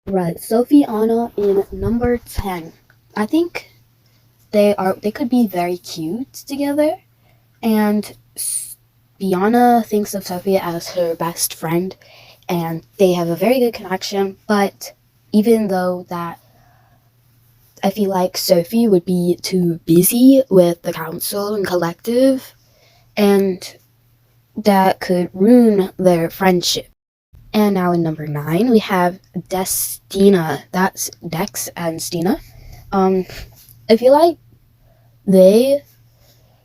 Right, Sophie Anna in number 10. I think they could be very cute together, and Biana thinks of Sophie as her best friend, and they have a very good connection. But even though that, I feel like Sophie would be too busy with the council and collective, and that could ruin their friendship. And now in number 9, we have Destina. That's Dex and Stina. I feel like they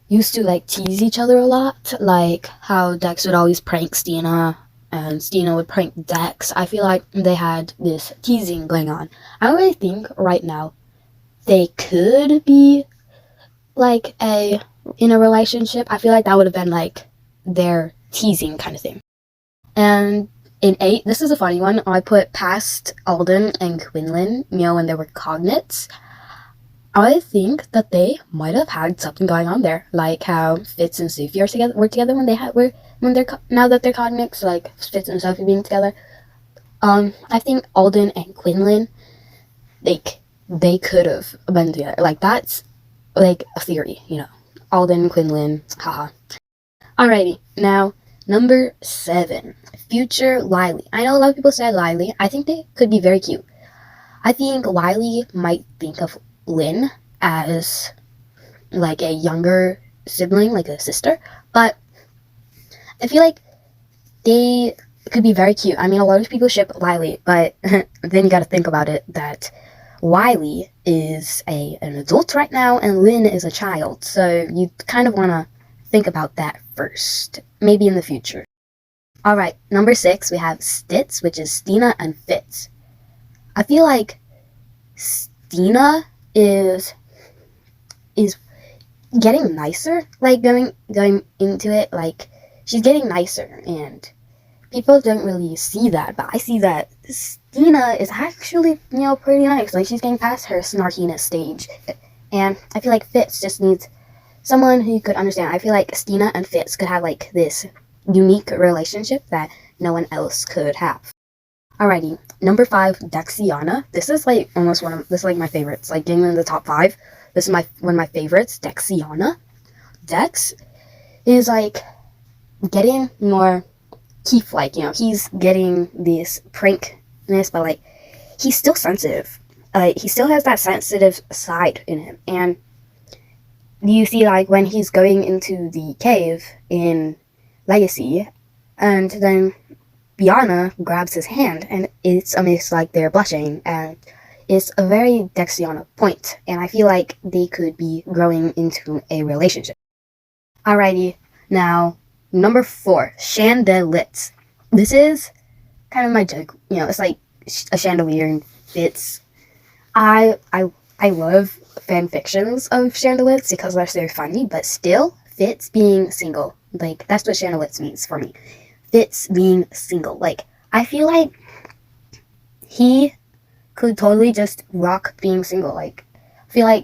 used to like tease each other a lot, like how Dex would always prank Stina and Stina would prank Dex. I feel like they had this teasing going on. I don't really think right now they could be like a in a relationship. I feel like that would have been like their teasing kind of thing. And in 8, this is a funny one. I put past Alden and Quinlin, when they were cognates. I think that they might have had something going on there, like how Fitz and Sophie were together when they're now that they're cognates, like Fitz and Sophie being together. I think Alden and Quinlin, they could have been together. Like that's like a theory, Alden and Quinlin, haha. Alrighty, now number 7, future Lily. I know a lot of people say Lily. I think they could be very cute. I think Lily might think of Lynn as like a younger sibling, like a sister, but I feel like they could be very cute. I mean, a lot of people ship Lily, but then you gotta think about it that Wiley is an adult right now and Lynn is a child, so you kind of want to think about that first, maybe in the future. Alright, number 6, we have Stitz, which is Stina and Fitz. I feel like Stina is getting nicer, like going into it, like she's getting nicer, and people don't really see that, but I see that Stina is actually, pretty nice. Like she's getting past her snarkiness stage, and I feel like Fitz just needs someone who could understand. I feel like Stina and Fitz could have like this unique relationship that no one else could have. Alrighty, number 5, Dexiana. This is like almost this is like my favorites. Like getting in the top 5. This is one of my favorites, Dexiana. Dex is like getting more Keith-like, he's getting this prankness, but like he's still sensitive. He still has that sensitive side in him, and you see like when he's going into the cave in Legacy, and then Biana grabs his hand, and it's almost like they're blushing, and it's a very Dexiana point, and I feel like they could be growing into a relationship. Alrighty, now number 4, Chandelitz. This is kind of my joke, it's like a chandelier and Fitz. I love fan fictions of Chandelitz because they're so funny, but still, Fitz being single, like that's what Chandelitz means for me. Fitz being single, like I feel like he could totally just rock being single. Like I feel like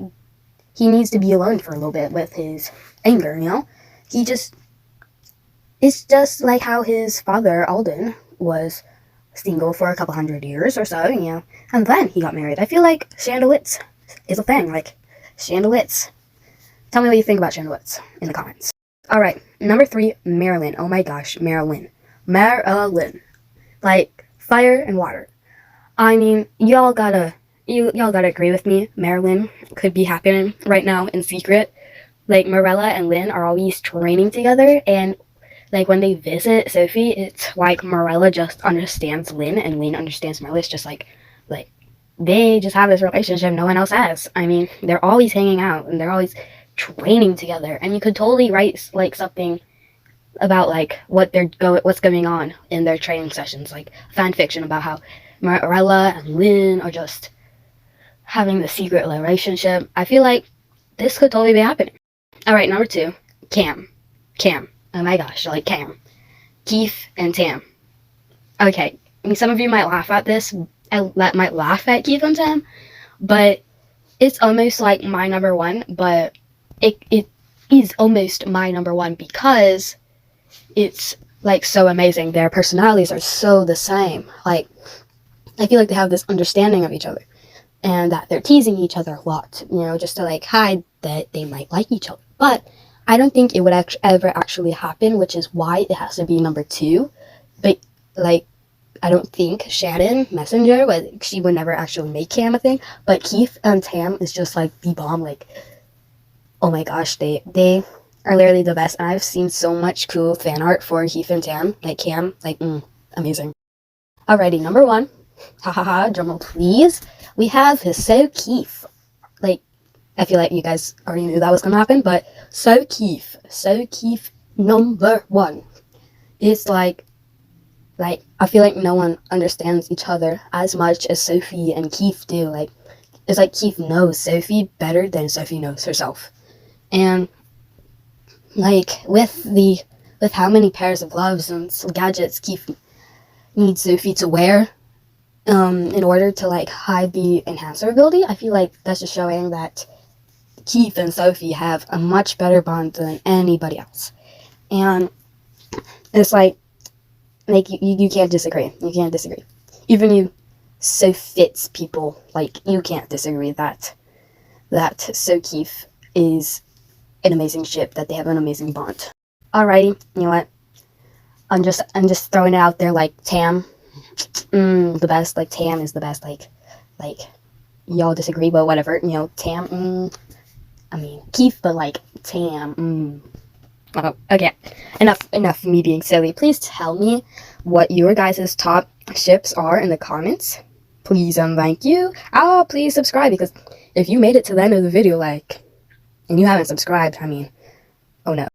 he needs to be alone for a little bit with his anger, it's just like how his father Alden was single for a couple hundred years or so, and then he got married. I feel like Chandelitz is a thing, like Chandelitz. Tell me what you think about Chandelitz in the comments. Alright, number 3, Marellinh. Oh my gosh, Marellinh. Marellinh. Like, fire and water. I mean, y'all gotta agree with me. Marellinh could be happening right now in secret. Like, Marella and Lynn are always training together, and like when they visit Sophie, it's like Marella just understands Lynn and Lynn understands Marella. It's just like they just have this relationship no one else has. I mean, they're always hanging out and they're always training together, and you could totally write like something about like what's going on in their training sessions, like fan fiction about how Marella and Lynn are just having the secret relationship. I feel like this could totally be happening. Alright, number 2, Cam. Oh my gosh, like Cam. Keith and Tam. Okay, I mean, some of you might laugh at this. Might laugh at Keith and Tam, but it's almost like my number 1, but it is almost my number 1 because it's like so amazing. Their personalities are so the same. Like I feel like they have this understanding of each other, and that they're teasing each other a lot, you know, just to like hide that they might like each other. But I don't think it would ever actually happen, which is why it has to be number 2. But like, I don't think Shannon Messenger, but she would never actually make Cam a thing. But Keith and Tam is just like the bomb. Like, oh my gosh, they are literally the best. And I've seen so much cool fan art for Keith and Tam, like Cam, like amazing. Alrighty, number 1, hahaha, drumroll please. We have Sokeefe. Like, I feel like you guys already knew that was gonna happen, but Sokeefe number 1. It's like I feel like no one understands each other as much as Sophie and Keith do. Like, it's like Keith knows Sophie better than Sophie knows herself. And like with how many pairs of gloves and gadgets Keith needs Sophie to wear in order to like hide the enhancer ability, I feel like that's just showing that Keith and Sophie have a much better bond than anybody else. And it's like you can't disagree. You can't disagree. Even you Sophitz people, like, you can't disagree that Sokeefe is an amazing ship, that they have an amazing bond. Alrighty, you know what? I'm just throwing it out there, like Tam, the best. Like, Tam is the best. Like y'all disagree, but whatever. You know, Tam. I mean Keith, but like Tam. Oh, okay, enough me being silly. Please tell me what your guys' top ships are in the comments. Please and thank you. Please subscribe, because if you made it to the end of the video, like, and you haven't subscribed, I mean, oh no.